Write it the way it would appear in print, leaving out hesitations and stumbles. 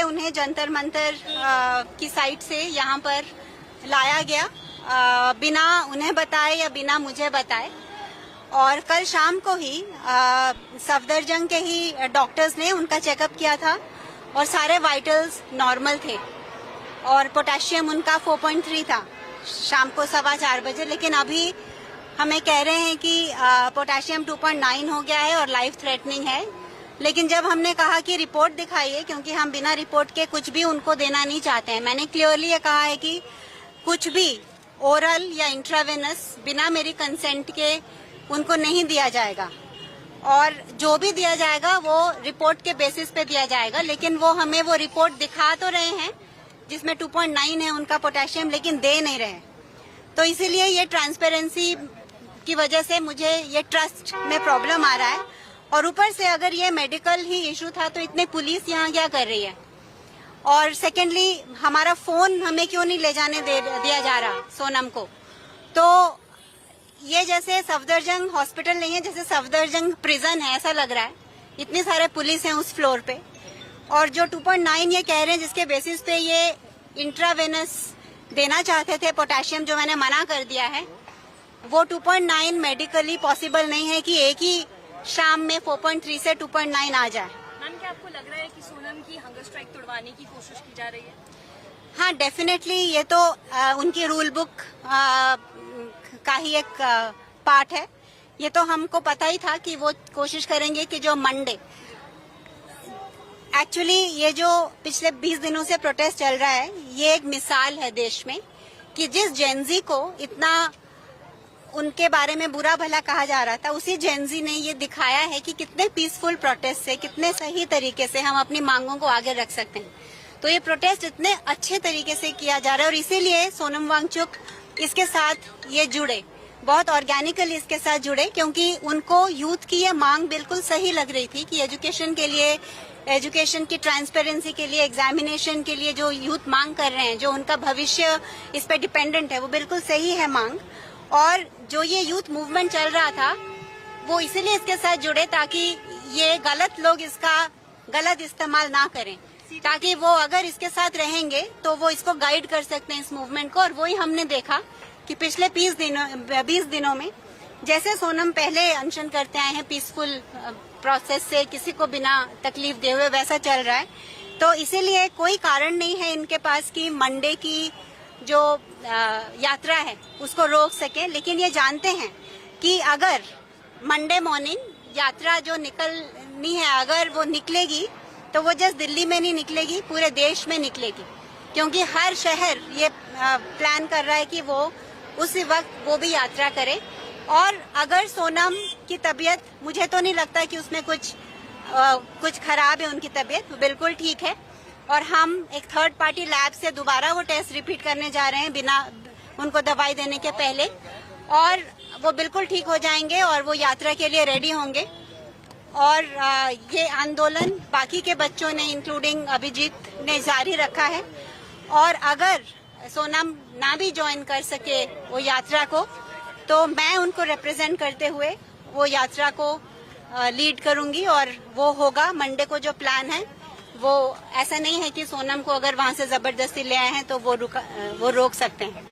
उन्हें जंतर मंतर की साइट से यहाँ पर लाया गया बिना उन्हें बताए या बिना मुझे बताए। और कल शाम को ही सफदरजंग के ही डॉक्टर्स ने उनका चेकअप किया था और सारे वाइटल्स नॉर्मल थे और पोटेशियम उनका 4.3 था शाम को 4:15 बजे। लेकिन अभी हमें कह रहे हैं कि पोटेशियम 2.9 हो गया है और लाइफ थ्रेटनिंग है। लेकिन जब हमने कहा कि रिपोर्ट दिखाइए, क्योंकि हम बिना रिपोर्ट के कुछ भी उनको देना नहीं चाहते हैं, मैंने क्लियरली ये कहा है कि कुछ भी ओरल या इंट्रावेनस बिना मेरी कंसेंट के उनको नहीं दिया जाएगा और जो भी दिया जाएगा वो रिपोर्ट के बेसिस पे दिया जाएगा। लेकिन वो हमें वो रिपोर्ट दिखा तो रहे हैं जिसमें 2.9 है उनका पोटेशियम, लेकिन दे नहीं रहे। तो इसीलिए ये ट्रांसपेरेंसी की वजह से मुझे ये ट्रस्ट में प्रॉब्लम आ रहा है। और ऊपर से अगर ये मेडिकल ही इशू था तो इतने पुलिस यहाँ क्या कर रही है? और सेकेंडली हमारा फोन हमें क्यों नहीं ले जाने दिया जा रहा सोनम को? तो ये जैसे सफदरजंग हॉस्पिटल नहीं है, जैसे सफदरजंग प्रिजन है ऐसा लग रहा है। इतने सारे पुलिस हैं उस फ्लोर पे और जो 2.9 ये कह रहे हैं जिसके बेसिस पे ये इंट्रावेनस देना चाहते थे पोटेशियम, जो मैंने मना कर दिया है, वो 2.9 मेडिकली पॉसिबल नहीं है कि एक ही शाम में 4.3 से 2.9 आ जाए। मैम, क्या आपको लग रहा है कि सोनम की हंगर स्ट्राइक तोड़वाने की कोशिश की जा रही है? हाँ, डेफिनेटली ये तो उनकी रूल बुक का ही एक पार्ट है। ये तो हमको पता ही था कि वो कोशिश करेंगे कि जो मंडे, एक्चुअली ये जो पिछले 20 दिनों से प्रोटेस्ट चल रहा है, ये एक मिसाल है देश में कि जिस जेनजी को इतना उनके बारे में बुरा भला कहा जा रहा था, उसी जेनजी ने ये दिखाया है कि कितने पीसफुल प्रोटेस्ट से, कितने सही तरीके से हम अपनी मांगों को आगे रख सकते हैं। तो ये प्रोटेस्ट इतने अच्छे तरीके से किया जा रहा है और इसीलिए सोनम वांगचुक इसके साथ ये जुड़े, बहुत ऑर्गेनिकली इसके साथ जुड़े, क्योंकि उनको यूथ की ये मांग बिल्कुल सही लग रही थी कि एजुकेशन के लिए, एजुकेशन की ट्रांसपेरेंसी के लिए, एग्जामिनेशन के लिए जो यूथ मांग कर रहे हैं, जो उनका भविष्य इस पे डिपेंडेंट है, वो बिल्कुल सही है मांग। और जो ये यूथ मूवमेंट चल रहा था वो इसीलिए इसके साथ जुड़े ताकि ये गलत लोग इसका गलत इस्तेमाल ना करें, ताकि वो अगर इसके साथ रहेंगे तो वो इसको गाइड कर सकते हैं इस मूवमेंट को। और वही हमने देखा कि पिछले 20 दिनों में जैसे सोनम पहले अनशन करते आए हैं पीसफुल प्रोसेस से, किसी को बिना तकलीफ दे हुए, वैसा चल रहा है। तो इसीलिए कोई कारण नहीं है इनके पास कि मंडे की जो यात्रा है उसको रोक सके। लेकिन ये जानते हैं कि अगर मंडे मॉर्निंग यात्रा जो निकलनी है, अगर वो निकलेगी तो वो जस्ट दिल्ली में नहीं निकलेगी, पूरे देश में निकलेगी, क्योंकि हर शहर ये प्लान कर रहा है कि वो उसी वक्त वो भी यात्रा करे। और अगर सोनम की तबीयत, मुझे तो नहीं लगता कि उसमें कुछ खराब है, उनकी तबीयत बिल्कुल ठीक है। और हम एक थर्ड पार्टी लैब से दोबारा वो टेस्ट रिपीट करने जा रहे हैं बिना उनको दवाई देने के पहले, और वो बिल्कुल ठीक हो जाएंगे और वो यात्रा के लिए रेडी होंगे। और ये आंदोलन बाकी के बच्चों ने, इंक्लूडिंग अभिजीत ने, जारी रखा है। और अगर सोनम ना भी ज्वाइन कर सके वो यात्रा को, तो मैं उनको रिप्रेजेंट करते हुए वो यात्रा को लीड करूंगी और वो होगा। मंडे को जो प्लान है वो ऐसा नहीं है कि सोनम को अगर वहां से जबरदस्ती ले आए हैं तो वो रोक सकते हैं।